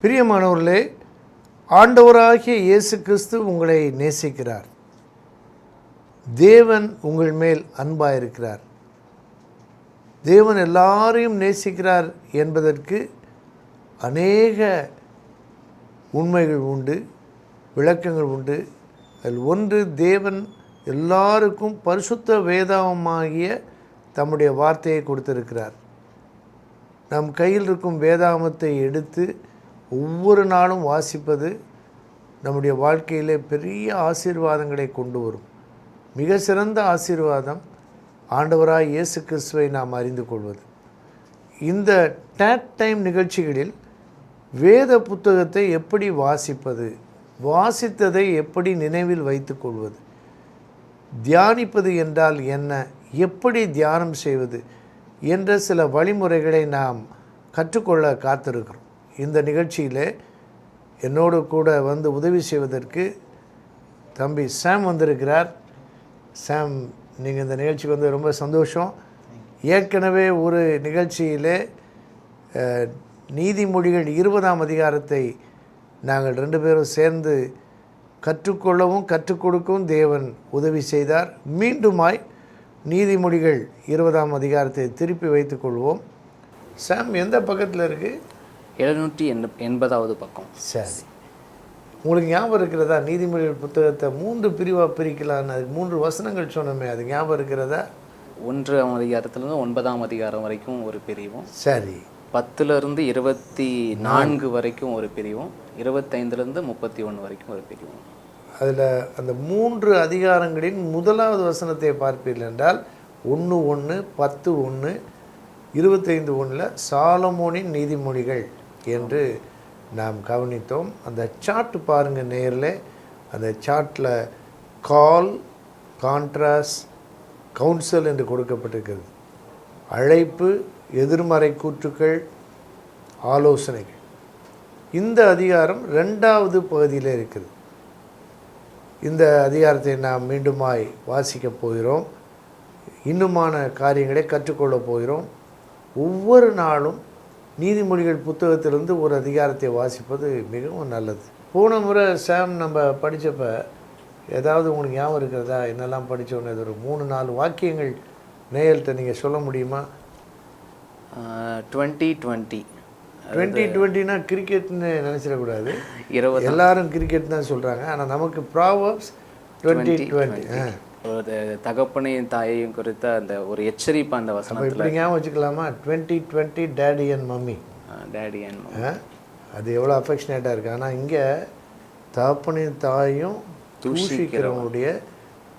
பிரியமானவர்களே, ஆண்டவராகிய இயேசு கிறிஸ்து உங்களை நேசிக்கிறார். தேவன் உங்கள் மேல் அன்பாயிருக்கிறார். தேவன் எல்லாரையும் நேசிக்கிறார் என்பதற்கு அநேக உண்மைகள் உண்டு, விளக்கங்கள் உண்டு. அதில் ஒன்று, தேவன் எல்லாருக்கும் பரிசுத்த வேதாகமாகிய தம்முடைய வார்த்தையை கொடுத்திருக்கிறார். நம் கையில் இருக்கும் வேதாகமத்தை எடுத்து ஒவ்வொரு நாளும் வாசிப்பது நம்முடைய வாழ்க்கையிலே பெரிய ஆசீர்வாதங்களை கொண்டு வரும். மிக சிறந்த ஆசீர்வாதம் ஆண்டவராய் இயேசு கிறிஸ்துவை நாம் அறிந்து கொள்வது. இந்த டேட் டைம் நிகழ்ச்சிகளில் வேத புத்தகத்தை எப்படி வாசிப்பது, வாசித்ததை எப்படி நினைவில் வைத்து கொள்வது, தியானிப்பது என்றால் என்ன, எப்படி தியானம் செய்வது என்ற சில வழிமுறைகளை நாம் கற்றுக்கொள்ள காத்திருக்கிறோம். இந்த நிகழ்ச்சியில் என்னோடு கூட வந்து உதவி செய்வதற்கு தம்பி சாம் வந்திருக்கிறார். சாம், நீங்கள் இந்த நிகழ்ச்சிக்கு வந்து ரொம்ப சந்தோஷம். ஏற்கனவே ஒரு நிகழ்ச்சியிலே நீதிமொழிகள் 20ஆம் அதிகாரத்தை நாங்கள் 2 பேரும் சேர்ந்து கற்றுக்கொள்ளவும் கற்றுக் கொடுக்கவும் தேவன் உதவி செய்தார். மீண்டுமாய் நீதிமொழிகள் 20ஆம் அதிகாரத்தை திருப்பி வைத்துக் கொள்வோம். சாம், எந்த பக்கத்தில் இருக்குது? 780வது பக்கம். சரி, உங்களுக்கு ஞாபகம் இருக்கிறதா? நீதிமொழிகள் புத்தகத்தை 3 பிரிவாக பிரிக்கலான்னு, அதுக்கு 3 வசனங்கள் சொன்னோமே, அது ஞாபகம் இருக்கிறதா? 1ஆம் அதிகாரத்திலிருந்து 9ஆம் அதிகாரம் வரைக்கும் ஒரு பிரிவும், சரி, 10லிருந்து 24 வரைக்கும் ஒரு பிரிவும், 25லிருந்து 31 வரைக்கும் ஒரு பிரிவும். அதில் அந்த 3 அதிகாரங்களின் 1வது வசனத்தை பார்ப்பீர்கள் என்றால் 1:1, 10:1, 25:1 சாலமோனின் நீதிமொழிகள் என்று நாம் கவனித்தோம். அந்த சார்ட் பாருங்கள் நேரில். அந்த சார்ட்டில் கால், கான்ட்ராஸ்ட், கவுன்சில் என்று கொடுக்கப்பட்டிருக்கிறது. அழைப்பு, எதிர்மறை கூற்றுக்கள், ஆலோசனைகள். இந்த அதிகாரம் 2வது பகுதியில் இருக்கிறது. இந்த அதிகாரத்தை நாம் மீண்டுமாய் வாசிக்கப் போகிறோம். இன்னுமான காரியங்களை கற்றுக்கொள்ளப் போகிறோம். ஒவ்வொரு நாளும் நீதிமொழிகள் புத்தகத்திலிருந்து ஒரு அதிகாரத்தை வாசிப்பது மிகவும் நல்லது. போன முறை சாம் நம்ம படித்தப்போ ஏதாவது உங்களுக்கு ஞாபகம் இருக்கிறதா? என்னெல்லாம் படித்தோன்னு ஒரு 3-4 வாக்கியங்கள் நேயல்கிட்ட நீங்கள் சொல்ல முடியுமா? 2020னா கிரிக்கெட்னு நினச்சிடக்கூடாது. எல்லாரும் கிரிக்கெட் தான் சொல்கிறாங்க. ஆனால் நமக்கு ப்ராவர்ப்ஸ் 2020 ஒரு தகப்பனையும் தாயையும் குறித்த அந்த ஒரு எச்சரிப்பு அந்த வசனத்தில் இப்படி ஞாபகம் வச்சுக்கலாமா? 2020 daddy and mummy. Daddy and mummy, அது எவ்வளோ அஃபெக்ஷனேட்டாக இருக்குது. ஆனால் இங்கே தகப்பனையும் தாயும் தூஷிக்கிறவனுடைய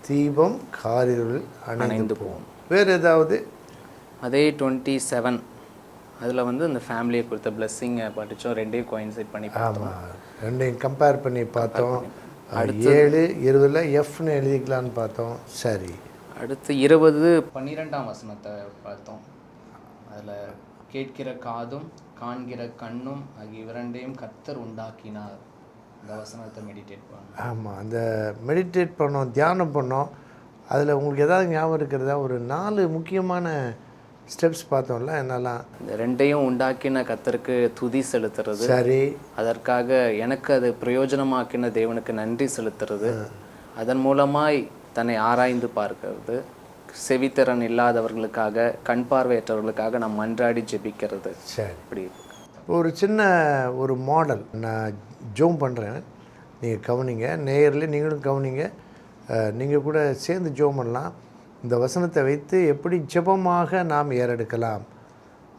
தீபம் காரிருள் அணைந்து போகும். வேறு ஏதாவது? அதே 27 அதில் வந்து இந்த ஃபேமிலியை கொடுத்த பிளெஸ்ஸிங்கை படித்தோம். 2ஐயும் கோயின்சைட் பண்ணி பார்த்தோம். ஆமாம், 2ஐயும் கம்பேர் பண்ணி பார்த்தோம். 7:20 எஃப்னு எழுதிக்கலான்னு பார்த்தோம். சரி, அடுத்து 20:12ஆம் வசனத்தை பார்த்தோம். அதில் கேட்கிற காதும் காண்கிற கண்ணும் ஆகிய 2ஐயும் கர்த்தர் உண்டாக்கினார். இந்த வசனத்தை மெடிடேட் பண்ணோம். ஆமாம், அந்த மெடிடேட் பண்ணோம், தியானம் பண்ணோம். அதில் உங்களுக்கு ஏதாவது ஞாபகம் இருக்கிறதா? ஒரு 4 முக்கியமான ஸ்டெப்ஸ் பார்த்தோம்ல. என்னெல்லாம்? இந்த 2ஐயும் உண்டாக்கின கர்த்தருக்கு துதி செலுத்துறது, சரி, அதற்காக எனக்கு அது பிரயோஜனமாக்கின தேவனுக்கு நன்றி செலுத்துறது, அதன் மூலமாய் தன்னை ஆராய்ந்து பார்க்கிறது, செவித்திறன் இல்லாதவர்களுக்காக, கண் பார்வையற்றவர்களுக்காக நாம் மன்றாடி ஜெபிக்கிறது. சரி, இப்படி ஒரு சின்ன ஒரு மாடல் நான் ஜோம் பண்ணுறேன், நீங்கள் கவனிங்க. நேயரில் நீங்களும் கவனிங்க. நீங்கள் கூட சேர்ந்து ஜோம் பண்ணலாம். இந்த வசனத்தை வைத்து எப்படி ஜெபமாக நாம் ஏறெடுக்கலாம்.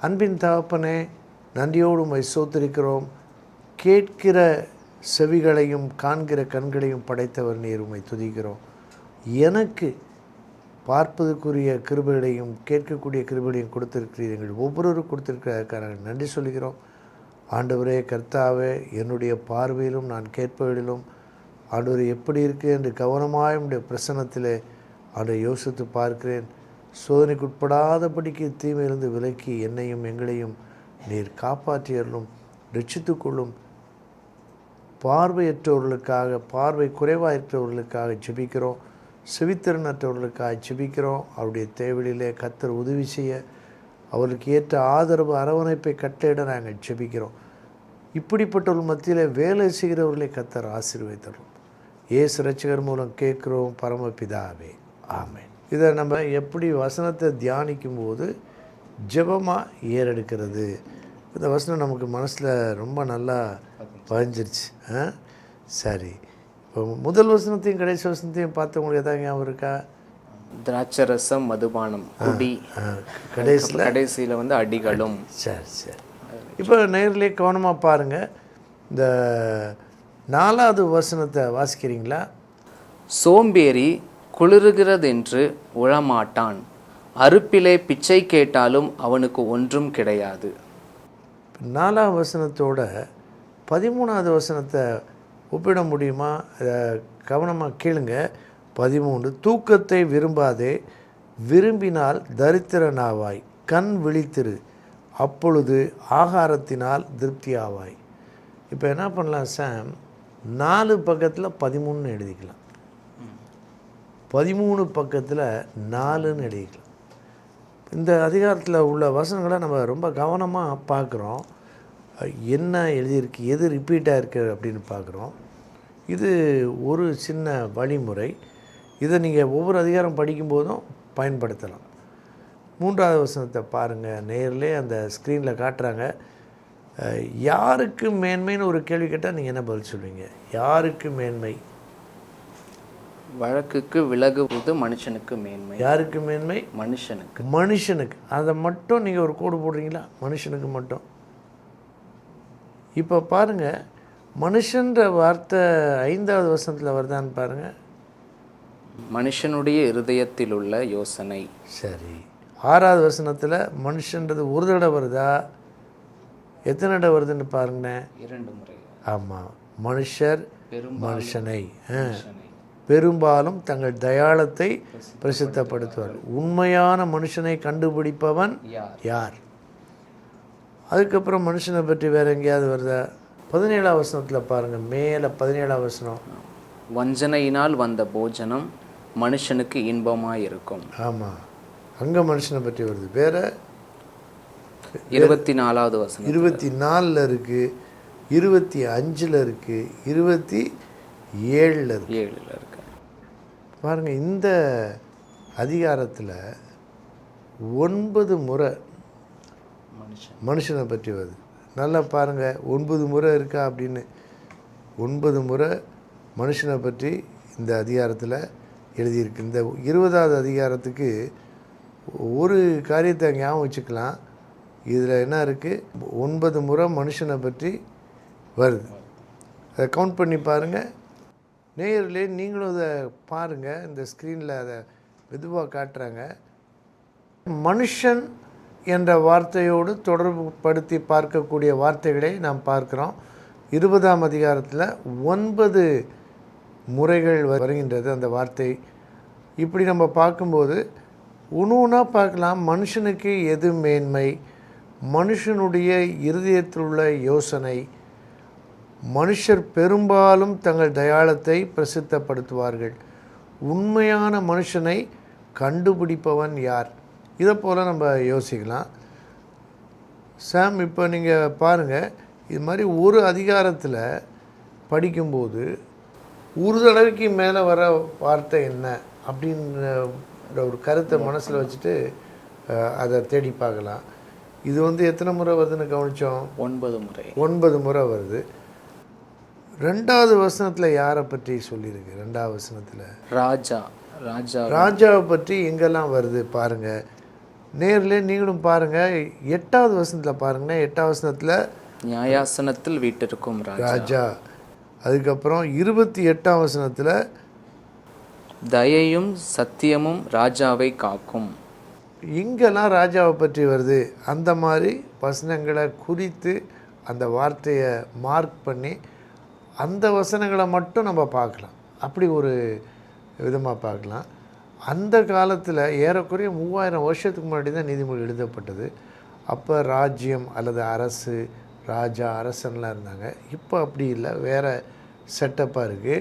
அன்பின் தகப்பனே, நன்றியோடு உம்மை ஸ்தோத்திரிக்கிறோம். கேட்கிற செவிகளையும் காண்கிற கண்களையும் படைத்தவர் நீர், உம்மை துதிக்கிறோம். எனக்கு பார்ப்பதற்குரிய கிருபைகளையும் கேட்கக்கூடிய கிருபைகளையும் கொடுத்திருக்கிறீர்கள். ஒவ்வொருவரும் கொடுத்திருக்கிறதுக்காக நன்றி சொல்கிறோம். ஆண்டவரே, கர்த்தாவே, என்னுடைய பார்வையிலும் நான் கேட்பதிலும் ஆண்டவரே எப்படி இருக்குது என்று கவனமாக உடைய பிரசன்னத்திலே அதை யோசித்து பார்க்கிறேன். சோதனைக்குட்படாதபடிக்கு தீமையிலிருந்து விலக்கி என்னையும் எங்களையும் நீர் காப்பாற்றியர்களும் ரட்சித்துக்கொள்ளும். பார்வையற்றவர்களுக்காக, பார்வை குறைவாக இருக்கிறவர்களுக்காக ஜெபிக்கிறோம். செவித்திறனற்றவர்களுக்காக ஜெபிக்கிறோம். அவருடைய தேவையிலே கர்த்தர் உதவி செய்ய, அவர்களுக்கு ஏற்ற ஆதரவு அரவணைப்பை கட்டளையிட நாங்கள் ஜெபிக்கிறோம். இப்படிப்பட்டவர்கள் மத்தியில் வேலை செய்கிறவர்களை கர்த்தர் ஆசீர்வதித்தரும். இயேசு இரட்சகர் மூலம் கேட்குறோம் பரமபிதாவே, ஆமென். இதை நம்ம எப்படி வசனத்தை தியானிக்கும் போது ஜெபமாக ஏறெடுக்கிறது. இந்த வசனம் நமக்கு மனசில் ரொம்ப நல்லா பதிஞ்சிருச்சு. சரி, இப்போ முதல் வசனத்தையும் கடைசி வசனத்தையும் பார்த்தவங்களுக்கு எதாவது ஞாபகம் இருக்கா? திராட்சரசம், மதுபானம், குடி, கடைசியில் வந்து அடிகளும். சரி சரி. இப்போ நேரிலே கவனமாக பாருங்கள். இந்த 4வது வசனத்தை வாசிக்கிறீங்களா? சோம்பேறி குளிருகிறதென்று உழமாட்டான், அறுப்பிலே பிச்சை கேட்டாலும் அவனுக்கு ஒன்றும் கிடையாது. 4வது வசனத்தோட 13வது வசனத்தை ஒப்பிட முடியுமா? கவனமாக கேளுங்க. 13, தூக்கத்தை விரும்பாதே, விரும்பினால் தரித்திரனாவாய், கண் விழித்திரு, அப்பொழுது ஆகாரத்தினால் திருப்தியாவாய். இப்போ என்ன பண்ணலாம் சாம், 4 பக்கத்தில் 13 எழுதிக்கலாம், 13 பக்கத்தில் 4ன்னு எழுதிக்கலாம். இந்த அதிகாரத்தில் உள்ள வசனங்களை நம்ம ரொம்ப கவனமாக பார்க்குறோம். என்ன எழுதியிருக்கு, எது ரிப்பீட்டாக இருக்குது அப்படின்னு பார்க்குறோம். இது ஒரு சின்ன வழிமுறை. இதை நீங்கள் ஒவ்வொரு அதிகாரம் படிக்கும்போதும் பயன்படுத்தலாம். 3வது வசனத்தை பாருங்கள். நேரிலே அந்த ஸ்க்ரீனில் காட்டுறாங்க. யாருக்கு மேன்மைன்னு ஒரு கேள்வி கேட்டால் நீங்கள் என்ன பதில் சொல்வீங்க? யாருக்கு மேன்மை? வழக்குக்கு விலகுவது மனுஷனுக்கு மேன்மை. யாருக்கு மேன்மை? மனுஷனுக்கு. மனுஷனுக்கு. அதை மட்டும் நீங்கள் ஒரு கோடு போடுறீங்களா? மனுஷனுக்கு மட்டும். இப்போ பாருங்கள், மனுஷன்ற வார்த்தை 5வது வசனத்தில் வருதான்னு பாருங்கள். மனுஷனுடைய இருதயத்தில் உள்ள யோசனை. சரி. 6வது வசனத்தில் மனுஷன்றது ஒரு தடவை வருதா, எத்தனை தடவை வருதுன்னு பாருங்களேன். 2 முறை. ஆமாம். மனுஷர் மனுஷனை பெரும்பாலும் தங்கள் தயாளத்தை பிரசித்தப்படுத்துவார். உண்மையான மனுஷனை கண்டுபிடிப்பவன் யார்? அதுக்கப்புறம் மனுஷனை பற்றி வேறு எங்கேயாவது வருதா? 17வது வசனத்தில் பாருங்கள். மேலே 17வது வசனம். வஞ்சனையினால் வந்த போஜனம் மனுஷனுக்கு இன்பமாக இருக்கும். ஆமாம், அங்கே மனுஷனை பற்றி வருது. வேறு 24வது வசனம். 24ல் இருக்குது, 25ல் இருக்குது, 27ல் இருக்கு. பாருங்கள், இந்த அதிகாரத்தில் 9 முறை மனுஷனை பற்றி வருது. நல்லா பாருங்கள், 9 முறை இருக்கா அப்படின்னு. 9 முறை மனுஷனை பற்றி இந்த அதிகாரத்தில் எழுதியிருக்கு. இந்த 20வது அதிகாரத்துக்கு ஒரு காரியத்தை ஞாபகம் வச்சுக்கலாம். இதில் என்ன இருக்குது? 9 முறை மனுஷனை பற்றி வருது. அதை கவுண்ட் பண்ணி பாருங்கள். நேயர்களே, நீங்களும் அதை பாருங்கள். இந்த ஸ்க்ரீனில் அதை மெதுவாக காட்டுறாங்க. மனுஷன் என்ற வார்த்தையோடு தொடர்பு படுத்தி பார்க்கக்கூடிய வார்த்தைகளை நாம் பார்க்குறோம். 20ஆம் அதிகாரத்தில் 9 முறைகள் வருகின்றது அந்த வார்த்தை. இப்படி நம்ம பார்க்கும்போது ஒன்று பார்க்கலாம். மனுஷனுக்கு எது மேன்மை, மனுஷனுடைய இருதயத்தில் உள்ள யோசனை, மனுஷர் பெரும்பாலும் தங்கள் தயாளத்தை பிரசித்தப்படுத்துவார்கள், உண்மையான மனுஷனை கண்டுபிடிப்பவன் யார்? இதை போல் நம்ம யோசிக்கலாம். சாம், இப்போ நீங்கள் பாருங்கள், இது மாதிரி ஒரு அதிகாரத்தில் படிக்கும்போது ஒரு தடவைக்கு மேலே வர வார்த்தை என்ன அப்படின்ற ஒரு கருத்தை மனசில் வச்சுட்டு அதை தேடி பார்க்கலாம். இது எத்தனை முறை வருதுன்னு கவனித்தோம்? 9 முறை. 9 முறை வருது. 2வது வசனத்தில் யாரை பற்றி சொல்லியிருக்கு? 2வது வசனத்தில் ராஜாவை பற்றி எங்கெல்லாம் வருது பாருங்கள். நேரில் நீங்களும் பாருங்கள். 8வது வசனத்தில் பாருங்கள். 8வது வசனத்தில் நியாயாசனத்தில் வீட்டிற்கும் ராஜா. அதுக்கப்புறம் 28ஆம் வசனத்தில் தயையும் சத்தியமும் ராஜாவை காக்கும். இங்கெல்லாம் ராஜாவை பற்றி வருது. அந்த மாதிரி வசனங்களை குறித்து அந்த வார்த்தையை மார்க் பண்ணி அந்த வசனங்களை மட்டும் நம்ம பார்க்கலாம். அப்படி ஒரு விதமாக பார்க்கலாம். அந்த காலத்தில் ஏறக்குறைய 3000 வருஷத்துக்கு முன்னாடி தான் நீதிமொழி எழுதப்பட்டது. அப்போ ராஜ்யம் அல்லது அரசு, ராஜா, அரசன்லாம் இருந்தாங்க. இப்போ அப்படி இல்லை, வேறு செட்டப்பாக இருக்குது.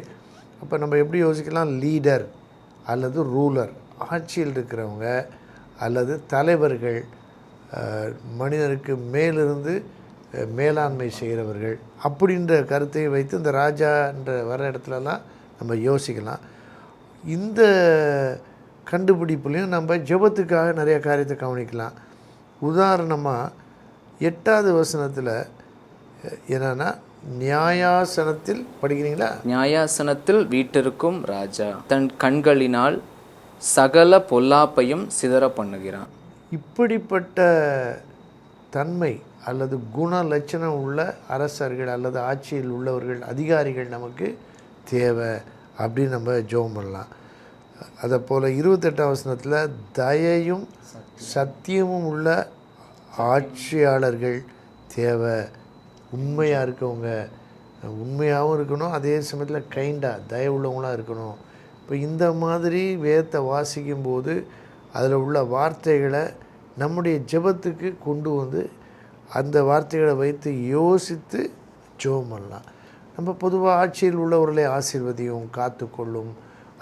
அப்போ நம்ம எப்படி யோசிக்கலாம்? லீடர் அல்லது ரூலர், ஆட்சியில் இருக்கிறவங்க அல்லது தலைவர்கள், மனிதனுக்கு மேலிருந்து மேலாண்மை செய்கிறவர்கள் அப்படின்ற கருத்தை வைத்து இந்த ராஜான்ற வர இடத்துலலாம் நம்ம யோசிக்கலாம். இந்த கண்டுபிடிப்புலையும் நம்ம ஜெபத்துக்காக நிறைய காரியத்தை கவனிக்கலாம். உதாரணமாக 8வது வசனத்தில் என்னன்னா, நியாயாசனத்தில் படிக்கிறீங்களா? நியாயாசனத்தில் வீட்டிற்கும் ராஜா தன் கண்களினால் சகல பொல்லாப்பையும் சிதற பண்ணுகிறான். இப்படிப்பட்ட தன்மை அல்லது குண லட்சணம் உள்ள அரசர்கள் அல்லது ஆட்சியில் உள்ளவர்கள், அதிகாரிகள் நமக்கு தேவை அப்படின்னு நம்ம ஜெபம் பண்ணலாம். அதை போல் 28ஆம் வசனத்தில் தயையும் சத்தியமும் உள்ள ஆட்சியாளர்கள் தேவை. உண்மையாக இருக்கவங்க, உண்மையாகவும் இருக்கணும், அதே சமயத்தில் கைண்டாக தயவுள்ளவங்களாக இருக்கணும். இப்போ இந்த மாதிரி வேதத்தை வாசிக்கும்போது அதில் உள்ள வார்த்தைகளை நம்முடைய ஜெபத்துக்கு கொண்டு வந்து அந்த வார்த்தைகளை வைத்து யோசித்து ஜெபம் பண்ணலாம். நம்ம பொதுவாக ஆட்சியில் உள்ளவர்களை ஆசீர்வதியும் காத்துக்கொள்ளும்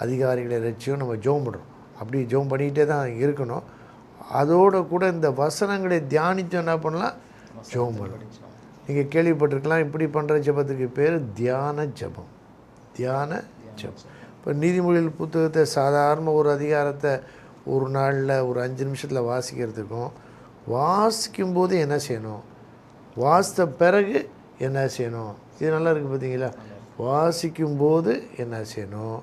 அதிகாரிகளை ரட்சியும் நம்ம ஜெபம் பண்ணுறோம். அப்படி ஜெபம் பண்ணிக்கிட்டே தான் இருக்கணும். அதோடு கூட இந்த வசனங்களை தியானித்து என்ன பண்ணலாம்? ஜெபம் பண்ணலாம். நீங்கள் கேள்விப்பட்டிருக்கலாம், இப்படி பண்ணுற ஜெபத்துக்கு பேர் தியான ஜெபம். தியான ஜெபம். இப்போ நீதிமொழிகள் புத்தகத்தை சாதாரண ஒரு அதிகாரத்தை ஒரு நாளில் ஒரு 5 நிமிஷத்தில் வாசிக்கிறதுக்கும், வாசிக்கும்போது என்ன செய்யணும், வாசித்த பிறகு என்ன செய்யணும், இது நல்லா இருக்குது பார்த்தீங்களா? வாசிக்கும்போது என்ன செய்யணும்,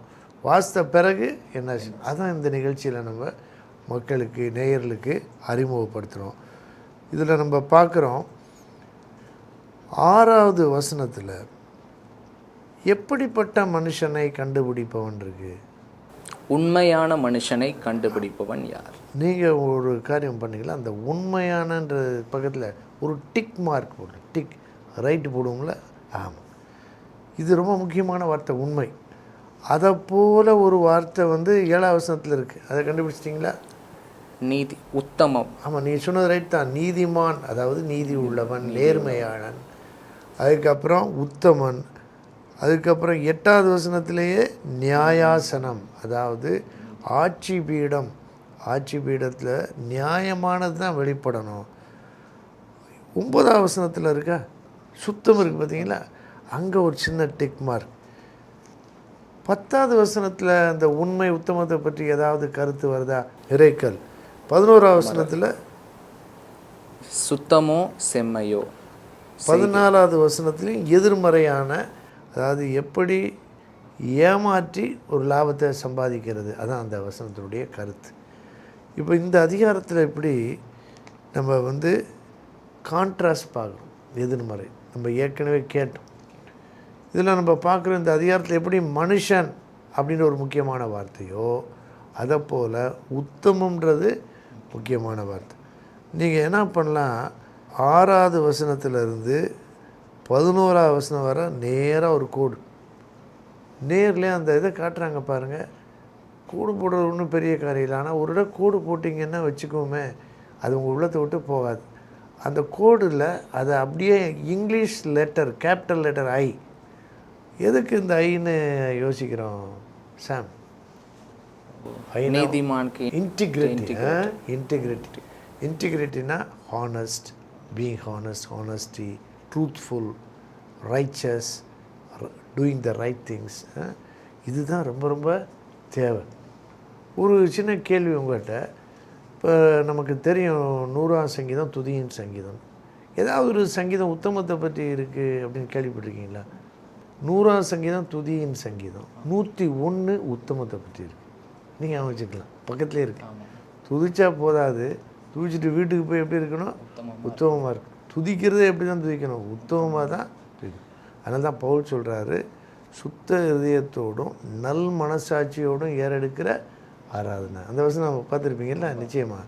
வாசித்த பிறகு என்ன செய்யணும், அதான் இந்த நிகழ்ச்சியில் நம்ம மக்களுக்கு, நேயர்களுக்கு அறிமுகப்படுத்துகிறோம். இதில் நம்ம பார்க்குறோம் 6வது வசனத்தில் எப்படிப்பட்ட மனுஷனை கண்டுபிடிப்பவன் இருக்கு? உண்மையான மனுஷனை கண்டுபிடிப்பவன் யார்? நீங்கள் ஒரு காரியம் பண்ணீங்களா, அந்த உண்மையானன்ற பக்கத்தில் ஒரு டிக் மார்க் போடு, டிக் ரைட்டு போடுவோங்கள. ஆமாம், இது ரொம்ப முக்கியமான வார்த்தை, உண்மை. அதை போல் ஒரு வார்த்தை 7ஆம் வசனத்தில் இருக்குது. அதை கண்டுபிடிச்சிட்டிங்களா? நீதி, உத்தமம். ஆமாம், நீ சொன்னது ரைட் தான். நீதிமான், அதாவது நீதி உள்ளவன், நேர்மையாளன். அதுக்கப்புறம் உத்தமன். அதுக்கப்புறம் 8வது வசனத்திலேயே நியாயாசனம், அதாவது ஆட்சி பீடம். ஆட்சி பீடத்தில் நியாயமானது தான் வெளிப்படணும். 9ஆம் வசனத்தில் இருக்கா சுத்தம் இருக்குது பார்த்தீங்களா, அங்கே ஒரு சின்ன டிக் மார்க். 10வது வசனத்தில் அந்த உண்மை உத்தமத்தை பற்றி ஏதாவது கருத்து வருதா? இறைக்கல். 11ஆம் வசனத்தில் சுத்தமோ செம்மையோ. 14வது வசனத்துலேயும் எதிர்மறையான, அதாவது எப்படி ஏமாற்றி ஒரு லாபத்தை சம்பாதிக்கிறது, அதான் அந்த வசனத்தினுடைய கருத்து. இப்போ இந்த அதிகாரத்தில் எப்படி நம்ம கான்ட்ராஸ்ட் பார்க்குறோம், எதிர்மறை. நம்ம ஏற்கனவே கேட்டோம். இதில் நம்ம பார்க்குற இந்த அதிகாரத்தில் எப்படி மனுஷன் அப்படின்னு ஒரு முக்கியமான வார்த்தையோ, அதை போல் உத்தமன்றது முக்கியமான வார்த்தை. நீங்கள் என்ன பண்ணலாம், 6வது வசனத்திலிருந்து 11ஆம் வசனம் வர நேராக ஒரு கோடு, நேர்லேயே அந்த இதை காட்டுறாங்க பாருங்கள். கோடு போடுறது ஒன்றும் பெரிய காரியம் இல்லை, ஆனால் ஒரு இடம் கோடு போட்டிங்கன்னா வச்சுக்கோமே, அது உங்கள் உள்ளத்தை விட்டு போகாது. அந்த கோடில் அதை அப்படியே English letter, capital letter I. எதுக்கு இந்த ஐன்னு யோசிக்கிறோம் சாம்? நீதிமானுக்கு இன்டிகிரிட்டி. இன்டிகிரிட்டி, இன்டிகிரிட்டினா honest, being honest, honesty, truthful, righteous, doing the right things. இதுதான் ரொம்ப ரொம்ப தேவை. ஒரு சின்ன கேள்வி உங்கள்கிட்ட. இப்போ நமக்கு தெரியும் 100ஆம் சங்கீதம் துதியின் சங்கீதம். ஏதாவது ஒரு சங்கீதம் உத்தமத்தை பற்றி இருக்குது அப்படின்னு கேள்விப்பட்டிருக்கீங்களா? 100ஆம் சங்கீதம் துதியின் சங்கீதம், 101 உத்தமத்தை பற்றி இருக்குது. நீங்கள் வச்சுக்கலாம், பக்கத்துலேயே இருக்கு. துதிச்சா போதாது, துதிச்சுட்டு வீட்டுக்கு போய் எப்படி இருக்கணும்? உத்தமமாக இருக்கும். துதிக்கிறதே எப்படி தான் துதிக்கணும்? உத்தமமாக தான் துதிக்கணும். அதனால தான் பவுல் சொல்கிறாரு, சுத்த இதயத்தோடும் நல் மனசாட்சியோடும் ஏறெடுக்கிற ஆராதனை. அந்த வருஷம் நம்ம பார்த்துருப்பீங்கல்ல, நிச்சயமாக.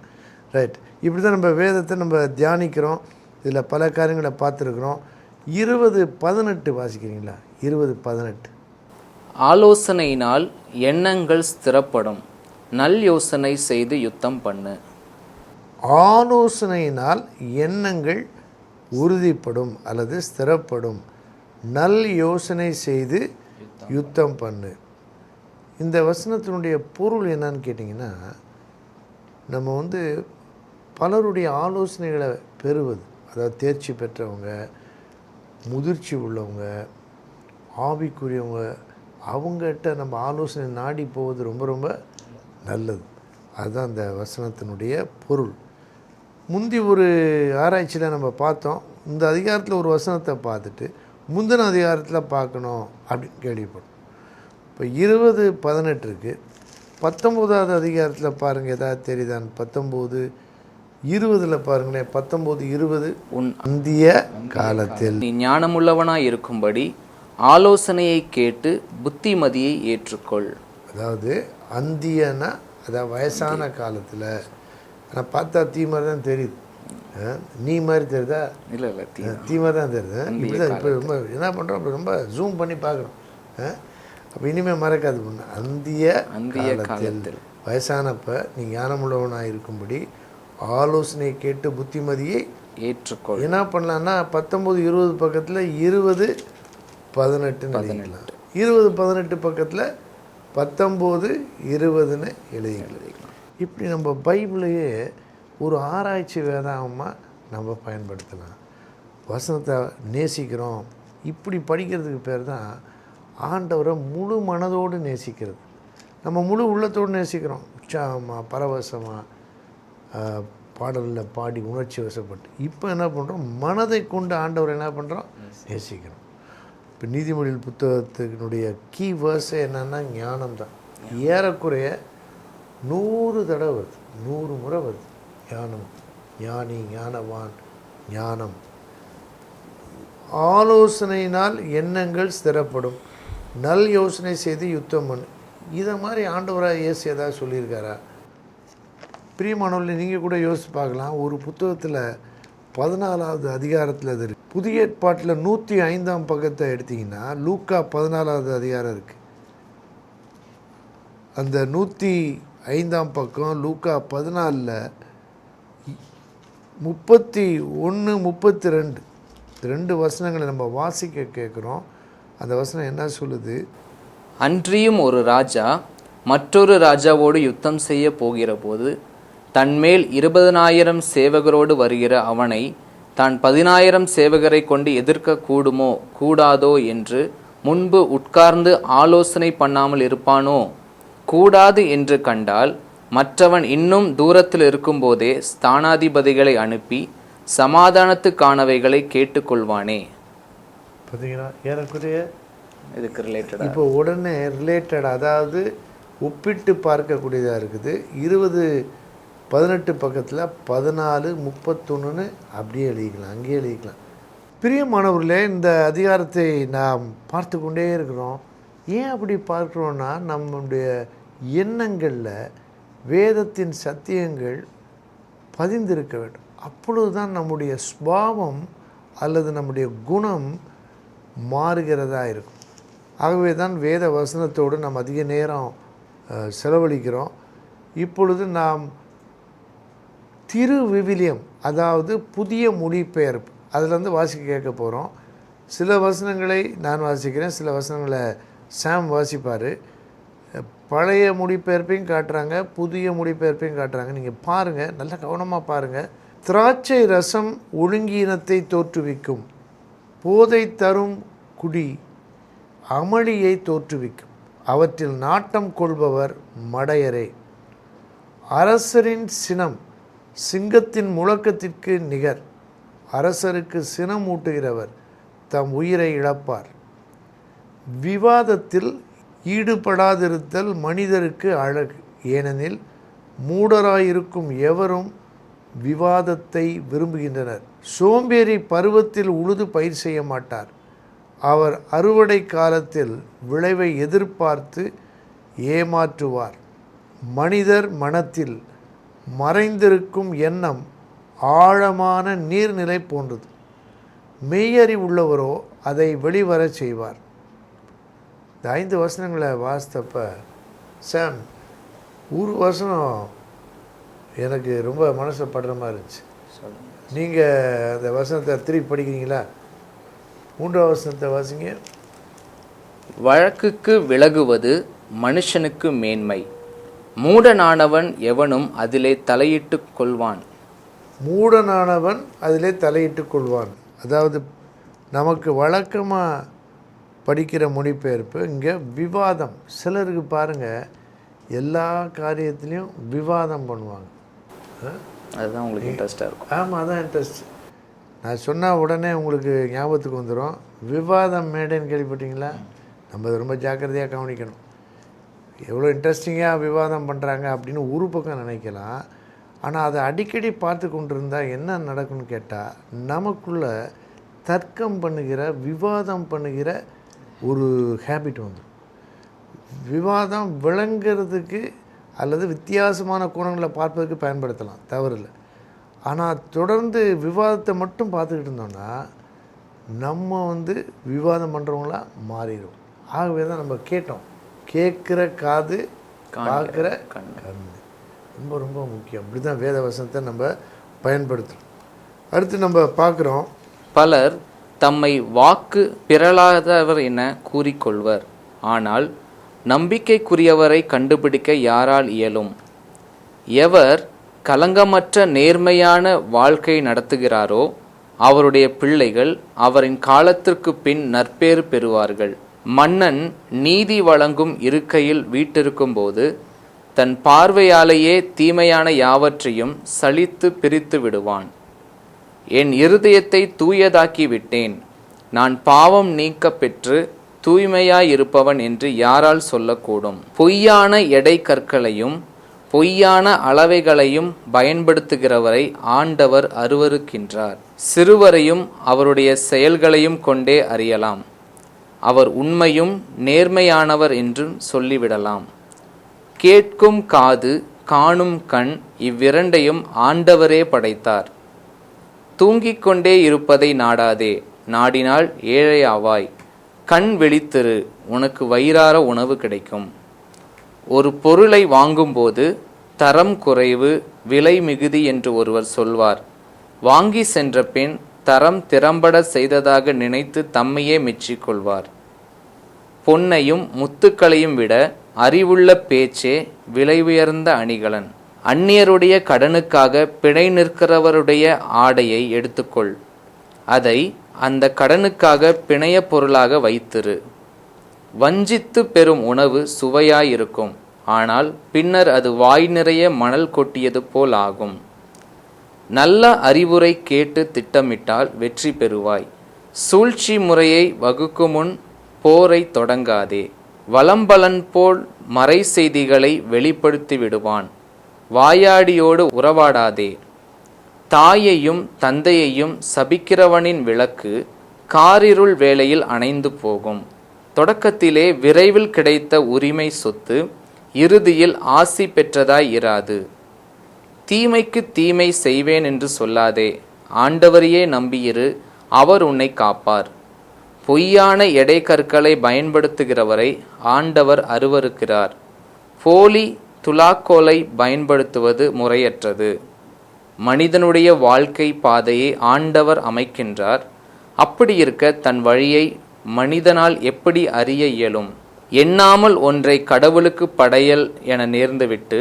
ரைட், இப்படி தான் நம்ம வேதத்தை நம்ம தியானிக்கிறோம். இதில் பல காரியங்களை பார்த்துருக்குறோம். 20:18 வாசிக்கிறீங்களா? 20:18. ஆலோசனையினால் எண்ணங்கள் ஸ்திரப்படும், நல் யோசனை செய்து யுத்தம் பண்ணு. ஆலோசனையினால் எண்ணங்கள் உறுதிப்படும் அல்லது ஸ்திரப்படும், நல் யோசனை செய்து யுத்தம் பண்ணு. இந்த வசனத்தினுடைய பொருள் என்னன்னு கேட்டிங்கன்னா, நம்ம பலருடைய ஆலோசனைகளை பெறுவது, அதாவது தேர்ச்சி பெற்றவங்க, முதிர்ச்சி உள்ளவங்க, ஆவிக்குரியவங்க, அவங்ககிட்ட நம்ம ஆலோசனை நாடி போவது ரொம்ப ரொம்ப நல்லது. அதுதான் அந்த வசனத்தினுடைய பொருள். முந்தி ஒரு ஆராய்ச்சியில் நம்ம பார்த்தோம், இந்த அதிகாரத்தில் ஒரு வசனத்தை பார்த்துட்டு முந்தின அதிகாரத்தில் பார்க்கணும் அப்படின்னு கேள்விப்படும். இப்போ 20:18 இருக்குது. 19வது அதிகாரத்தில் பாருங்கள், ஏதாவது தெரியுதான்னு. 19:20 பாருங்களேன். 19:20 உன் அந்திய காலத்தில் நீ ஞானமுள்ளவனாய் இருக்கும்படி ஆலோசனையை கேட்டு புத்திமதியை ஏற்றுக்கொள். அதாவது அந்தியனா அதாவது வயசான காலத்தில். ஆனால் பார்த்தா தீ மாதிரி தான் தெரியுது. நீ மாதிரி தெரியுதா? இல்லை தீ மாதிரி தான் தெரியுது. இப்படி தான் இப்போ ரொம்ப என்ன பண்ணுறோம், இப்போ ரொம்ப ஜூம் பண்ணி பார்க்குறோம். அப்போ இனிமேல் மறக்காது. பொண்ணு அந்திய காலத்தில் வயசானப்ப நீ ஞானமுள்ளவனாக இருக்கும்படி ஆலோசனை கேட்டு புத்திமதியை ஏற்றுக்கொள். என்ன பண்ணலான்னா 19:20 பக்கத்தில் 20:18 எழுதிக்கலாம். 20:18 பக்கத்தில் 19:20 எழுதிக்கலாம். இப்படி நம்ம பைபிளையே ஒரு ஆராய்ச்சி வேதாகமாக நம்ம பயன்படுத்தலாம். வசனத்தை நேசிக்கிறோம், இப்படி படிக்கிறதுக்கு பேர் தான் ஆண்டவரை முழு மனதோடு நேசிக்கிறது. நம்ம முழு உள்ளத்தோடு நேசிக்கிறோம், உற்சாகமாக பரவசமாக பாடலில் பாடி உணர்ச்சி வசப்பட்டு. இப்போ என்ன பண்ணுறோம், மனதை கொண்டு ஆண்டவரை என்ன பண்ணுறோம், நேசிக்கிறோம். இப்போ நீதிமொழிகள் புத்தகத்தினுடைய கீ வேர்ஸே என்னென்னா ஞானம் தான். ஏறக்குறைய 100 தடவை வருது, 100 முறை வருது. ஞானம், ஞானி, ஞானவான், ஞானம். ஆலோசனையினால் எண்ணங்கள் ஸ்திரப்படும், நல் யோசனை செய்து யுத்தம் பண்ணு. இதை மாதிரி ஆண்டவராக இயேசு ஏதாவது சொல்லியிருக்காரா? பிரியமானவர்களே, நீங்கள் கூட யோசித்து பார்க்கலாம். ஒரு புத்தகத்தில் 14வது அதிகாரத்தில் அது இருக்குது. புதிய ஏற்பாட்டில் 105ஆம் பக்கத்தை எடுத்திங்கன்னா லூக்கா 14வது அதிகாரம் இருக்குது. அந்த 105ஆம் பக்கம் லூக்கா 14ல் 31, 32 2 வசனங்களை நம்ம வாசிக்க கேட்குறோம். அந்த வசனம் என்ன சொல்லுது? அன்றியும் ஒரு ராஜா மற்றொரு ராஜாவோடு யுத்தம் செய்ய போகிற போது தன்மேல் 20,000 சேவகரோடு வருகிற அவனை தான் 10,000 சேவகரை கொண்டு எதிர்க்க கூடுமோ கூடாதோ என்று முன்பு உட்கார்ந்து ஆலோசனை பண்ணாமல் இருப்பானோ? கூடாது என்று கண்டால் மற்றவன் இன்னும் தூரத்தில் இருக்கும்போதே ஸ்தானாதிபதிகளை அனுப்பி சமாதானத்துக்கானவைகளை கேட்டுக்கொள்வானே. பார்த்தீங்களா, ஏறக்குறைய இதுக்கு ரிலேட்டடாக இப்போ உடனே ரிலேட்டட், அதாவது ஒப்பிட்டு பார்க்கக்கூடியதாக இருக்குது. 20:18 பக்கத்தில் 14:31 அப்படியே எழுதிக்கலாம், அங்கேயே எழுதிக்கலாம். பிரியமானவர்களே, இந்த அதிகாரத்தை நாம் பார்த்து கொண்டே இருக்கிறோம். ஏன் அப்படி பார்க்குறோன்னா, நம்முடைய எண்ணங்களில் வேதத்தின் சத்தியங்கள் பதிந்திருக்க வேண்டும். அப்பொழுது தான் நம்முடைய சுபாவம் அல்லது நம்முடைய குணம் மாறுகிறதா இருக்கும். ஆகவே தான் வேத வசனத்தோடு நாம் அதிக நேரம் செலவழிக்கிறோம். இப்பொழுது நாம் திருவிவிலியம், அதாவது புதிய மொழிபெயர்ப்பு, அதிலேருந்து வாசிக்க கேட்க போகிறோம். சில வசனங்களை நான் வாசிக்கிறேன், சில வசனங்களை சாம் வாசிப்பார். பழைய மொழிபெயர்ப்பையும் காட்டுறாங்க, புதிய மொழிபெயர்ப்பையும் காட்டுறாங்க. நீங்கள் பாருங்கள், நல்லா கவனமாக பாருங்கள். திராட்சை ரசம் ஒழுங்கீனத்தை தோற்றுவிக்கும், போதை தரும் குடி அமளியை தோற்றுவிக்கும், அவற்றில் நாட்டம் கொள்பவர் மடையரே. அரசரின் சினம் சிங்கத்தின் முழக்கத்திற்கு நிகர், அரசருக்கு சினம் ஊட்டுகிறவர் தம் உயிரை இழப்பார். விவாதத்தில் ஈடுபடாதிருத்தல் மனிதருக்கு அழகு, ஏனெனில் மூடராயிருக்கும் எவரும் விவாதத்தை விரும்புகின்றனர். சோம்பேறி பருவத்தில் உழுது பயிர் செய்ய மாட்டார், அவர் அறுவடை காலத்தில் விளைவை எதிர்பார்த்து ஏமாற்றுவார். மனிதர் மனத்தில் மறைந்திருக்கும் எண்ணம் ஆழமான நீர்நிலை போன்றது, மெய்யறிவுள்ளவரோ அதை வெளிவரச் செய்வார். இந்த 5 வசனங்களை வாசித்தப்ப சாம், ஒரு வசனம் எனக்கு ரொம்ப மனசில் படுற மாதிரி இருந்துச்சு. நீங்கள் அந்த வசனத்தை திருப்பி படிக்கிறீங்களா? 3வது வசனத்தை வாசிங்க. வழக்குக்கு விலகுவது மனுஷனுக்கு மேன்மை, மூடனானவன் எவனும் அதிலே தலையிட்டு கொள்வான். மூடனானவன் அதிலே தலையிட்டு கொள்வான். அதாவது நமக்கு வழக்கமாக படிக்கிற மொழிபெயர்ப்பு இங்கே விவாதம். சிலருக்கு பாருங்கள் எல்லா காரியத்துலேயும் விவாதம் பண்ணுவாங்க. அதுதான் உங்களுக்கு இன்ட்ரெஸ்டாக இருக்கும். ஆமாம், அதான் இன்ட்ரெஸ்ட். நான் சொன்னால் உடனே உங்களுக்கு ஞாபகத்துக்கு வந்துடும். விவாதம் மேடைன்னு கேள்விப்பட்டீங்களா? நம்ம அதை ரொம்ப ஜாக்கிரதையாக கவனிக்கணும். எவ்வளோ இன்ட்ரெஸ்டிங்காக விவாதம் பண்ணுறாங்க அப்படின்னு ஒரு பக்கம் நினைக்கலாம். ஆனால் அதை அடிக்கடி பார்த்து கொண்டு இருந்தால் என்ன நடக்கும்னு கேட்டால், நமக்குள்ளே தர்க்கம் பண்ணுகிற விவாதம் பண்ணுகிற ஒரு ஹேபிட் வந்து விவாதம் விளங்கிறதுக்கு அல்லது வித்தியாசமான கோணங்களை பார்ப்பதற்கு பயன்படுத்தலாம், தவறில்லை. ஆனால் தொடர்ந்து விவாதத்தை மட்டும் பார்த்துக்கிட்டு இருந்தோம்னா நம்ம விவாதம் பண்ணுறவங்களா மாறிடும். ஆகவே தான் நம்ம கேட்டோம், கேட்குற காது பார்க்குற கண் ரொம்ப ரொம்ப முக்கியம். அப்படி தான் வேத வசனத்தை நம்ம பயன்படுத்துகிறோம். அடுத்து நம்ம பார்க்குறோம், பலர் தம்மை வாக்கு பிறளாதவர் என கூறிக்கொள்வர், ஆனால் நம்பிக்கைக்குரியவரை கண்டுபிடிக்க யாரால் இயலும்? எவர் கலங்கமற்ற நேர்மையான வாழ்க்கை நடத்துகிறாரோ அவருடைய பிள்ளைகள் அவரின் காலத்திற்கு பின் நற்பேறு பெறுவார்கள். மன்னன் நீதி வழங்கும் இருக்கையில் வீட்டிருக்கும் போது தன் பார்வையாலேயே தீமையான யாவற்றையும் சலித்து பிரித்து விடுவான். என் இருதயத்தை தூயதாக்கி விட்டேன், நான் பாவம் நீக்க பெற்று தூய்மையாயிருப்பவன் என்று யாரால் சொல்லக்கூடும்? பொய்யான எடை கற்களையும் பொய்யான அளவைகளையும் பயன்படுத்துகிறவரை ஆண்டவர் அருவருக்கின்றார். சிறுவரையும் அவருடைய செயல்களையும் கொண்டே அறியலாம். அவர் உண்மையும் நேர்மையானவர் என்றும் சொல்லிவிடலாம். கேட்கும் காது காணும் கண் இவ்விரண்டையும் ஆண்டவரே படைத்தார். தூங்கிக் கொண்டே இருப்பதை நாடாதே, நாடினால் ஏழையாவாய். கண் விழித்திரு, உனக்கு வயிறார உணவு கிடைக்கும். ஒரு பொருளை வாங்கும்போது தரம் குறைவு விலை மிகுதி என்று ஒருவர் சொல்வார். வாங்கி சென்ற பின் தரம் திறம்பட செய்ததாக நினைத்து தம்மையே மெச்சிக்கொள்வார். பொன்னையும் முத்துக்களையும் விட அறிவுள்ள பேச்சே விலை உயர்ந்த அணிகலன். அந்நியருடைய கடனுக்காக பிணை நிற்கிறவருடைய ஆடையை எடுத்துக்கொள், அதை அந்த கடனுக்காக பிணைய பொருளாக வைத்திரு. வஞ்சித்து பெறும் உணவு சுவையாயிருக்கும், ஆனால் பின்னர் அது வாய் நிறைய மணல் கொட்டியது போல் ஆகும். நல்ல அறிவுரை கேட்டு திட்டமிட்டால் வெற்றி பெறுவாய். சூழ்ச்சி முறையை வகுக்கும் முன் போரை தொடங்காதே. வலம்பலன் போல் மறை செய்திகளை வெளிப்படுத்தி விடுவான். வாயாடியோடு உறவாடாதே. தாயையும் தந்தையையும் சபிக்கிறவனின் விளக்கு காரிருள் வேளையில் அணைந்து போகும். தொடக்கத்திலே விரைவில் கிடைத்த உரிமை சொத்து இறுதியில் ஆசி பெற்றதாய் இராது. தீமைக்கு தீமை செய்வேன் என்று சொல்லாதே, ஆண்டவரையே நம்பியிரு, அவர் உன்னை காப்பார். பொய்யான எடை கற்களை பயன்படுத்துகிறவரை ஆண்டவர் அருவருக்கிறார். போலி துலாக்கோலை பயன்படுத்துவது முறையற்றது. மனிதனுடைய வாழ்க்கை பாதையை ஆண்டவர் அமைக்கின்றார். அப்படி இருக்க தன் வழியை மனிதனால் எப்படி அறிய இயலும்? எண்ணாமல் ஒன்றை கடவுளுக்கு படையல் என நேர்ந்துவிட்டு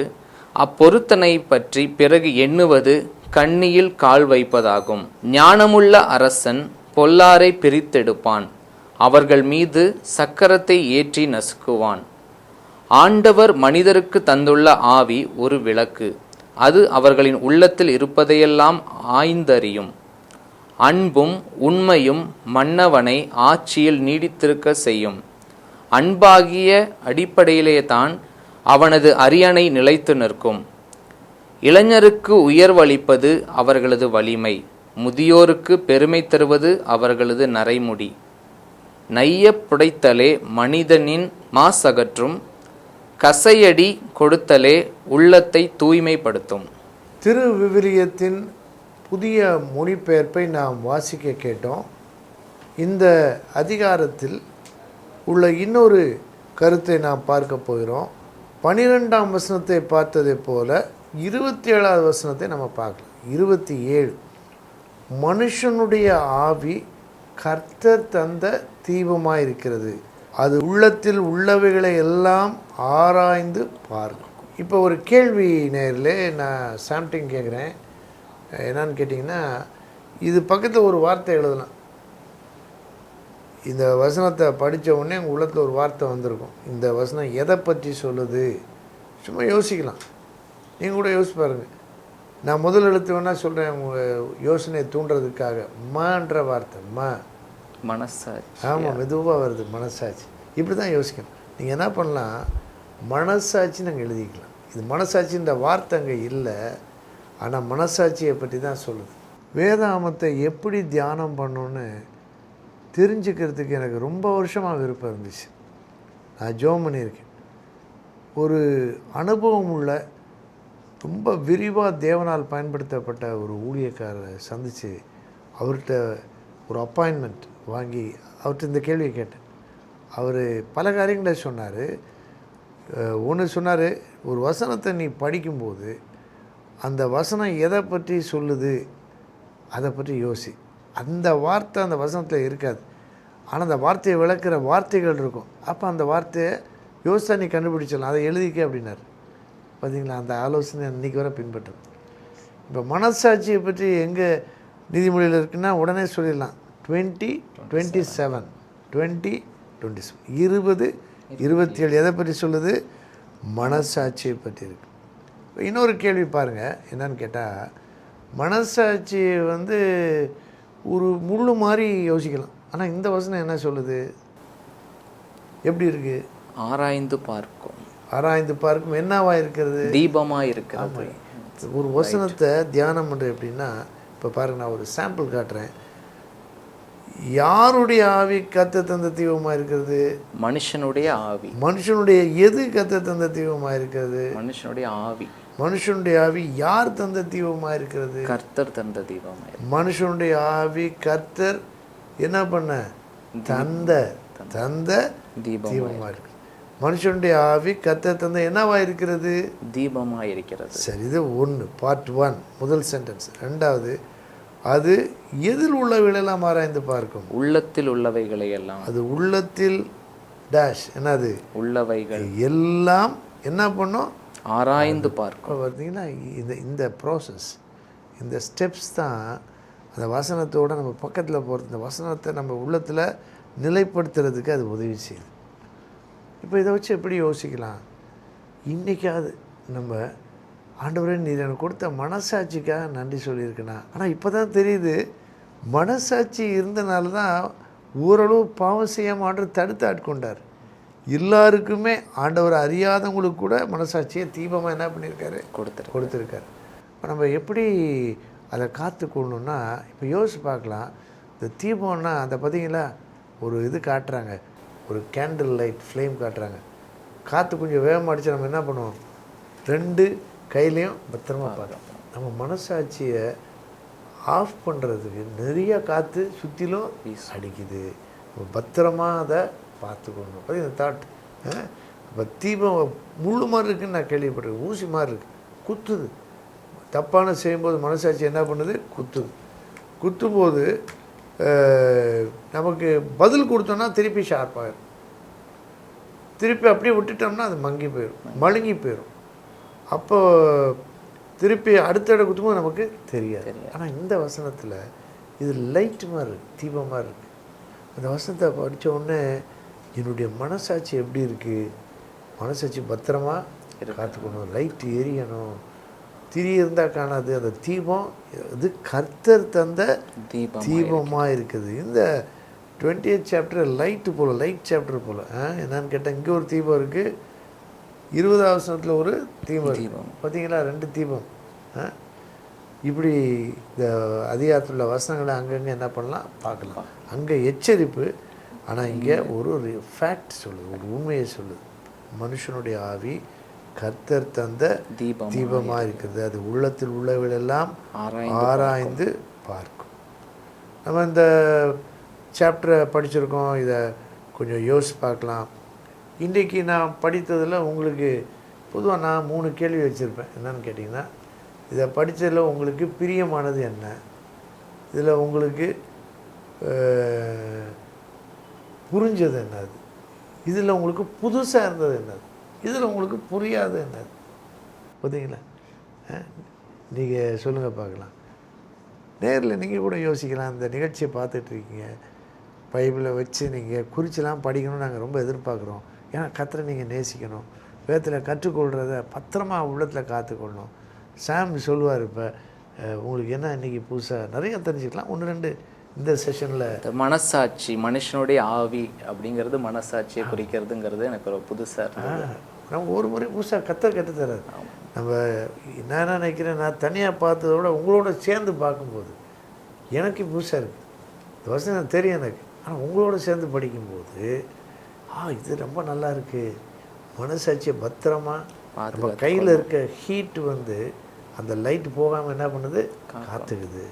அப்பொருத்தனை பற்றி பிறகு எண்ணுவது கண்ணியில் கால் வைப்பதாகும். ஞானமுள்ள அரசன் பொல்லாரை பிரித்தெடுப்பான், அவர்கள் மீது சக்கரத்தை ஏற்றி நசுக்குவான். ஆண்டவர் மனிதருக்கு தந்துள்ள ஆவி ஒரு விளக்கு, அது அவர்களின் உள்ளத்தில் இருப்பதையெல்லாம் ஆய்ந்தறியும். அன்பும் உண்மையும் மன்னவனை ஆட்சியில் நீடித்திருக்க செய்யும். அன்பாகிய அடிப்படையிலே தான் அவனது அரியணை நிலைத்து நிற்கும். இளைஞருக்கு உயர்வளிப்பது அவர்களது வலிமை, முதியோருக்கு பெருமை தருவது அவர்களது நரைமுடி. நைய புடைத்தலே மனிதனின் மாசகற்றும், கசையடி கொடுத்தலே உள்ளத்தை தூய்மைப்படுத்தும். திருவிவிலியத்தின் புதிய மொழிபெயர்ப்பை நாம் வாசிக்க கேட்டோம். இந்த அதிகாரத்தில் உள்ள இன்னொரு கருத்தை நாம் பார்க்க போகிறோம். 12ஆம் வசனத்தை பார்த்ததை போல 27வது வசனத்தை நம்ம பார்க்கலாம். 27, மனுஷனுடைய ஆவி கர்த்தர் தந்த தீபமாக இருக்கிறது, அது உள்ளத்தில் உள்ளவைகளை எல்லாம் ஆராய்ந்து பார்க்கும். இப்போ ஒரு கேள்வி நேரில் நான் சாம்டிங் கேட்குறேன். என்னன்னு கேட்டிங்கன்னா, இது பக்கத்தில் ஒரு வார்த்தை எழுதலாம். இந்த வசனத்தை படித்த உடனே உங்கள் உள்ளத்தில் ஒரு வார்த்தை வந்திருக்கும். இந்த வசனம் எதை பற்றி சொல்லுது? சும்மா யோசிக்கலாம். நீங்கள் கூட யோசிச்சு பாருங்கள். நான் முதல் எழுத்து வேணால் சொல்கிறேன் உங்கள் யோசனையை தூண்டுறதுக்காக. மன்ற வார்த்தை மனசாட்சி. ஆமாம், மெதுவாக வருது மனசாட்சி. இப்படி தான் யோசிக்கணும். நீங்கள் என்ன பண்ணலாம், மனசாட்சி நாங்கள் எழுதிக்கலாம். இது மனசாட்சின்ற வார்த்தை அங்கே இல்லை, ஆனால் மனசாட்சியை பற்றி தான் சொல்லுது. வேதாகமத்தை எப்படி தியானம் பண்ணணுன்னு தெரிஞ்சுக்கிறதுக்கு எனக்கு ரொம்ப வருஷமாக விருப்பம் இருந்துச்சு. நான் ஜெபம் பண்ணியிருக்கேன். ஒரு அனுபவம் உள்ள ரொம்ப விரிவாக தேவனால் பயன்படுத்தப்பட்ட ஒரு ஊழியக்காரரை சந்தித்து அவர்கிட்ட ஒரு அப்பாயின்மெண்ட் வாங்கி அவர்கிட்ட இந்த கேள்வியை கேட்டேன். அவர் பல காரியங்களை சொன்னார். ஒன்று சொன்னார், ஒரு வசனத்தை நீ படிக்கும்போது அந்த வசனம் எதை பற்றி சொல்லுது அதை பற்றி யோசி. அந்த வார்த்தை அந்த வசனத்தில் இருக்காது, ஆனால் அந்த வார்த்தையை விளக்குற வார்த்தைகள் இருக்கும். அப்போ அந்த வார்த்தையை யோசித்தா நீ கண்டுபிடிச்சிடலாம், அதை எழுதிக்க அப்படின்னார். பார்த்தீங்களா, அந்த ஆலோசனை இன்றைக்கி வரை பின்பற்றும். இப்போ மனசாட்சியை பற்றி எங்கே நீதிமொழியில் இருக்குன்னா உடனே சொல்லிடலாம். 20:27 20:27 எதை பற்றி சொல்லுது? மனசாட்சியை பற்றி இருக்கு. இன்னொரு கேள்வி பாருங்கள், என்னன்னு கேட்டால், மனசாட்சியை ஒரு முள்ளு மாதிரி யோசிக்கலாம். ஆனால் இந்த வசனம் என்ன சொல்லுது? எப்படி இருக்குது? ஆராய்ந்து பார்க்கும். ஆராய்ந்து பார்க்கும் என்னவா இருக்கிறது? தீபமாக இருக்கிறது. ஒரு வசனத்தை தியானம் பண்ணுறது எப்படின்னா, இப்போ பாருங்கள், நான் ஒரு சாம்பிள் காட்டுறேன். யாருடைய ஆவி கத்த தந்த தீபமாக இருக்கிறது? மனுஷனுடைய ஆவி. மனுஷனுடைய எது கத்த தந்த தீபமாக இருக்கிறது? மனுஷனுடைய ஆவி. மனுஷனுடைய ஆவி யார் தந்த தீபமாக இருக்கிறது? கர்த்தர் தந்த தீபமாக. மனுஷனுடைய ஆவி கர்த்தர் என்ன பண்ண? தந்த தீபமாக இருக்கு. மனுஷனுடைய ஆவி கர்த்தர் தந்த என்னவா இருக்கிறது? தீபமாக இருக்கிறது. சரி, இது ஒன்று, பார்ட் 1 முதல் சென்டென்ஸ். ரெண்டாவது, அது எதில் உள்ளவைகளெல்லாம் ஆராய்ந்து பார்க்கும்? உள்ளத்தில் உள்ளவைகளை எல்லாம். அது உள்ளத்தில் டேஷ் என்னது? உள்ளவைகள் எல்லாம் என்ன பண்ணும்? ஆராய்ந்து பார்க்கும். பார்த்தீங்கன்னா, இந்த ப்ராசஸ், இந்த ஸ்டெப்ஸ் தான் அந்த வசனத்தோடு நம்ம பக்கத்தில் போகிறது. இந்த வசனத்தை நம்ம உள்ளத்தில் நிலைப்படுத்துறதுக்கு அது உதவி செய்யுது. இப்போ இதை வச்சு எப்படி யோசிக்கலாம்? இன்றைக்காவது நம்ம, ஆண்டவரே நீர் எனக்கு கொடுத்த மனசாட்சிக்காக நன்றி சொல்லியிருக்கேனா? ஆனால் இப்போ தான் தெரியுது, மனசாட்சி இருந்தனால தான் ஓரளவு பாவம் செய்ய மாட்டேன் தடுத்து ஆட்கொண்டார். எல்லாருக்குமே ஆண்டவர் அறியாதவங்களுக்கு கூட மனசாட்சியை தீபமாக என்ன பண்ணியிருக்காரு? கொடுத்துருக்காரு. இப்போ நம்ம எப்படி அதை காத்துக்கொள்ளணுன்னா, இப்போ யோசிச்சு பார்க்கலாம். இந்த தீபம்னா அந்த பார்த்தீங்களா, ஒரு இது காட்டுறாங்க, ஒரு கேண்டில் லைட் ஃப்ளேம் காட்டுறாங்க. காற்று கொஞ்சம் வேகமாக அடித்து நம்ம என்ன பண்ணுவோம்? 2 கையிலையும் பத்திரமா பார்க்கலாம். நம்ம மனசாட்சியை ஆஃப் பண்ணுறதுக்கு நிறைய காற்று சுற்றிலும் அடிக்குது. பத்திரமாக அதை பார்த்துக்கணும். பார்த்தீங்கன்னா தாட். இப்போ தீபம் முள்ளு மாதிரி இருக்குதுன்னு நான் கேள்விப்பட்டிருக்கேன். ஊசி மாதிரி இருக்குது, குத்துது. தப்பான செய்யும்போது மனசாட்சி என்ன பண்ணுது? குத்தும்போது நமக்கு பதில் கொடுத்தோன்னா திருப்பி ஷார்ப்பாகிடும். திருப்பி அப்படியே விட்டுட்டோம்னா அது மங்கி போயிடும், மழுங்கி போயிடும். அப்போ திருப்பி அடுத்த இடம் குத்தும்போது நமக்கு தெரியாது. ஆனால் இந்த வசனத்தில் இது லைட் மாதிரி இருக்குது, தீபமாக இருக்குது. அந்த வசனத்தை படித்த உடனே என்னுடைய மனசாட்சி எப்படி இருக்குது? மனசாட்சி பத்திரமா காத்துக்கணும், லைட் எரியணும். திரி இருந்தால் காணாது. அந்த தீபம் இது கர்த்தர் தந்த தீபமாக இருக்குது. இந்த 20th சாப்டர் லைட்டு போல், லைட் சாப்டர் போல். என்னன்னு கேட்டால், இங்கே ஒரு தீபம் இருக்குது, 20வது வசனத்தில் ஒரு தீபம் இருக்குது. பார்த்தீங்களா, 2 தீபம். இப்படி இந்த அதிகாரத்தில் வசனங்களை அங்கங்கே என்ன பண்ணலாம் பார்க்கலாம். அங்கே எச்சரிப்பு, ஆனால் இங்கே ஒரு ஃபேக்ட் சொல்லுது, ஒரு உண்மையை சொல்லுது. மனுஷனுடைய ஆவி கர்த்தர் தந்த தீபமாக இருக்கிறது, அது உள்ளத்தில் உள்ளவர்களெல்லாம் ஆராய்ந்து பார்க்கும். நம்ம இந்த சாப்டரை படிச்சிருக்கோம், இதை கொஞ்சம் யோசிச்சு பார்க்கலாம். இன்றைக்கி நான் படித்ததில் உங்களுக்கு பொதுவாக நான் 3 கேள்வி வச்சுருப்பேன். என்னென்னு கேட்டிங்கன்னா, இதை படித்ததில் உங்களுக்கு பிரியமானது என்ன? இதில் உங்களுக்கு புரிஞ்சது என்னது? இதில் உங்களுக்கு புதுசாக இருந்தது என்னது? இதில் உங்களுக்கு புரியாது என்னது? பார்த்தீங்களா? நீங்கள் சொல்லுங்கள் பார்க்கலாம். நேரில் நீங்கள் கூட யோசிக்கலாம். இந்த நிகழ்ச்சியை பார்த்துட்ருக்கீங்க, பைபிளை வச்சு நீங்கள் குறிச்செல்லாம் படிக்கணும்னு நாங்கள் ரொம்ப எதிர்பார்க்குறோம். ஏன்னா கர்த்தரை நீங்கள் நேசிக்கணும், வேதத்தில் கற்றுக்கொள்கிறத பத்திரமா உள்ளத்தில் காத்துக்கொள்ளணும். சாம் சொல்லுவார், இப்போ உங்களுக்கு என்ன இன்றைக்கி புதுசாக நிறைய தெரிஞ்சுக்கலாம். 1-2 இந்த செஷனில் மனசாட்சி, மனுஷனுடைய ஆவி அப்படிங்கிறது மனசாட்சியை குறிக்கிறதுங்கிறது எனக்கு ஒரு புதுசாக நம்ம ஒரு முறை புதுசாக கற்று தராது. நம்ம நான் என்ன நினைக்கிறேன், நான் தனியாக பார்த்ததை விட உங்களோட சேர்ந்து பார்க்கும்போது எனக்கு புதுசாக இருக்குது. இந்த வசனம் தெரியும் எனக்கு, ஆனால் உங்களோட சேர்ந்து படிக்கும்போது இது ரொம்ப நல்லா இருக்குது. மனசாட்சியை பத்திரமா நம்ம கையில் இருக்க ஹீட்டு வந்து அந்த லைட் போகாமல் என்ன பண்ணுது, காத்துக்குது.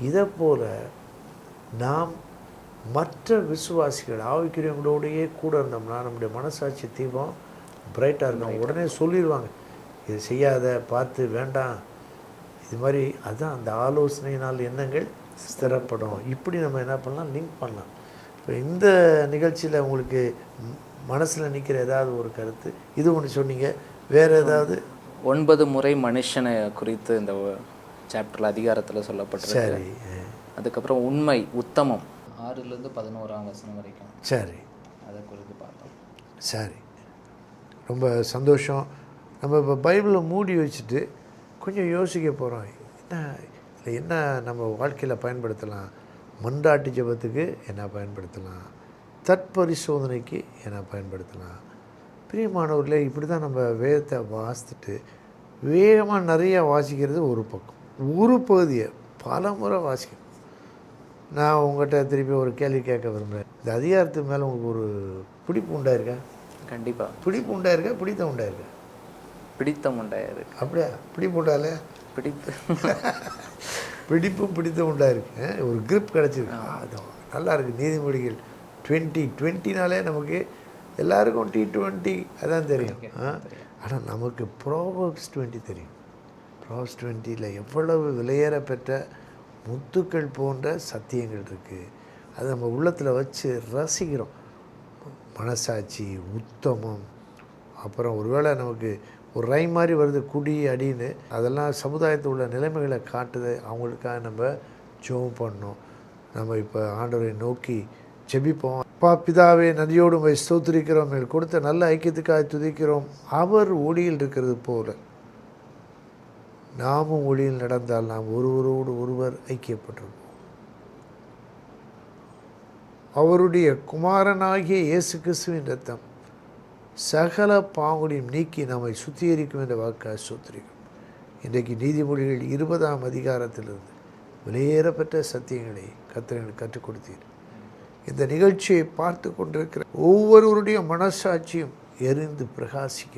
இதை போல் நாம் மற்ற விசுவாசிகள் ஆவிக்குரியவங்களோடையே கூட இருந்தோம்னா நம்முடைய மனசாட்சி தீபம் பிரைட்டாக இருக்கும். உடனே சொல்லிடுவாங்க, இது செய்யாத, பார்த்து வேண்டாம், இது மாதிரி. அதுதான் அந்த ஆலோசனையினால் எண்ணங்கள் ஸ்திரப்படும். இப்படி நம்ம என்ன பண்ணலாம், லிங்க் பண்ணலாம். இப்போ இந்த நிகழ்ச்சியில் உங்களுக்கு மனசில் நிற்கிற ஏதாவது ஒரு கருத்து, இது ஒன்று சொன்னீங்க, வேறு ஏதாவது? 9 முறை மனுஷனை குறித்து இந்த சாப்டரில் அதிகாரத்தில் சொல்லப்பட்டிருக்கு. சரி. அதுக்கப்புறம் உண்மை, உத்தமம் 6லேருந்து 11ஆம் வசனம் வரைக்கும். சரி, அதை குறித்து பார்த்தோம். சரி, ரொம்ப சந்தோஷம். நம்ம இப்போ பைபிளை மூடி வச்சுட்டு கொஞ்சம் யோசிக்க போகிறோம். என்ன நம்ம வாழ்க்கையில் பயன்படுத்தலாம்? மன்றாட்டு ஜெபத்துக்கு என்ன பயன்படுத்தலாம்? தற்பரிசோதனைக்கு என்ன பயன்படுத்தலாம்? பிரியமானவர்களே, இப்படி தான் நம்ம வேதத்தை வாசித்துட்டு வேகமாக நிறையா வாசிக்கிறது ஒரு பக்கம், ஒரு பகுதியை பல முறை வாசிக்கணும். நான் உங்கள்கிட்ட திருப்பி ஒரு கேள்வி கேட்க விரும்புகிறேன். இந்த அதிகாரத்துக்கு மேலே உங்களுக்கு ஒரு பிடிப்பு உண்டாயிருக்கா? கண்டிப்பாக பிடிப்பு உண்டாயிருக்கா, பிடித்தம் உண்டாயிருக்கா? பிடித்தம் உண்டாயிருக்கு. அப்படியா? பிடிப்பு உண்டாலே பிடிப்பு பிடிப்பும் பிடித்தம் உண்டாயிருக்கு. ஒரு கிரிப் கிடச்சிருக்கு. அது நல்லா இருக்குது. நீதிமொழிகள் 2020நாலே நமக்கு எல்லாருக்கும் T20 அதான் தெரியும். ஆனால் நமக்கு ப்ராவர்ப்ஸ் 20 தெரியும். ப்ராவர்ப்ஸ் 20ல் எவ்வளவு விலையேற பெற்ற முத்துக்கள் போன்ற சத்தியங்கள் இருக்குது. அதை நம்ம உள்ளத்தில் வச்சு ரசிக்கிறோம். மனசாட்சி, உத்தமம், அப்புறம் ஒருவேளை நமக்கு ஒரு ரைம் மாதிரி வருது, குடி அடின்னு, அதெல்லாம் சமுதாயத்தில் உள்ள நிலைமைகளை காட்டுது. அவங்களுக்காக நம்ம ஜெபம் பண்ணோம். நம்ம இப்போ ஆண்டவரை நோக்கி ஜெபிப்போம். அப்பா பிதாவே, நதியோடு உம்மை ஸ்தோத்திரிக்கிறோம், எங்களுக்கு கொடுத்த நல்ல ஐக்கியத்துக்காக துதிக்கிறோம். அவர் ஒளியில் இருக்கிறது போல நாமும் ஒளியில் நடந்தால் நாம் ஒருவரோடு ஒருவர் ஐக்கியப்பட்டிருப்போம். அவருடைய குமாரனாகிய இயேசு கிறிஸ்துவின் இரத்தம் சகல பாவங்களையும் நீக்கி நம்மை சுத்திகரிக்கும் என்ற வாக்காக சுத்திரிக்கும். இன்றைக்கு நீதிமொழிகள் 20ஆம் அதிகாரத்திலிருந்து வெளியேறப்பட்ட சத்தியங்களை கர்த்தர் கற்றுக் கொடுத்தீர். இந்த நிகழ்ச்சியை பார்த்து கொண்டிருக்கிற ஒவ்வொருவருடைய மனசாட்சியும் எரிந்து பிரகாசிக்க,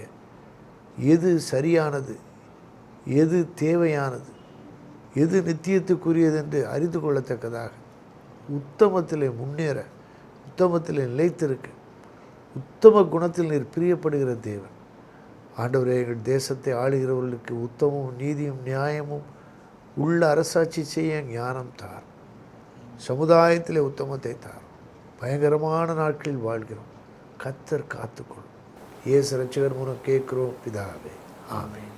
எது சரியானது, எது தேவையானது, எது நித்தியத்துக்குரியது என்று அறிந்து கொள்ளத்தக்கதாக உத்தமத்திலே முன்னேற, உத்தமத்திலே நிலைத்திருக்க, உத்தம குணத்தில் நீர் பிரியப்படுகிற தேவன். ஆண்டவரே, எங்கள் தேசத்தை ஆளுகிறவர்களுக்கு உத்தமும் நீதியும் நியாயமும் உள்ள அரசாட்சி செய்ய ஞானம் தார். சமுதாயத்திலே உத்தமத்தை தார். பயங்கரமான நாட்களில் வாழ்கிறோம். கர்த்தர் காத்துக்கொள்ளும். இயேசு ரட்சகர் மூலம் கேட்கிறோம் பிதாவே, ஆமென்.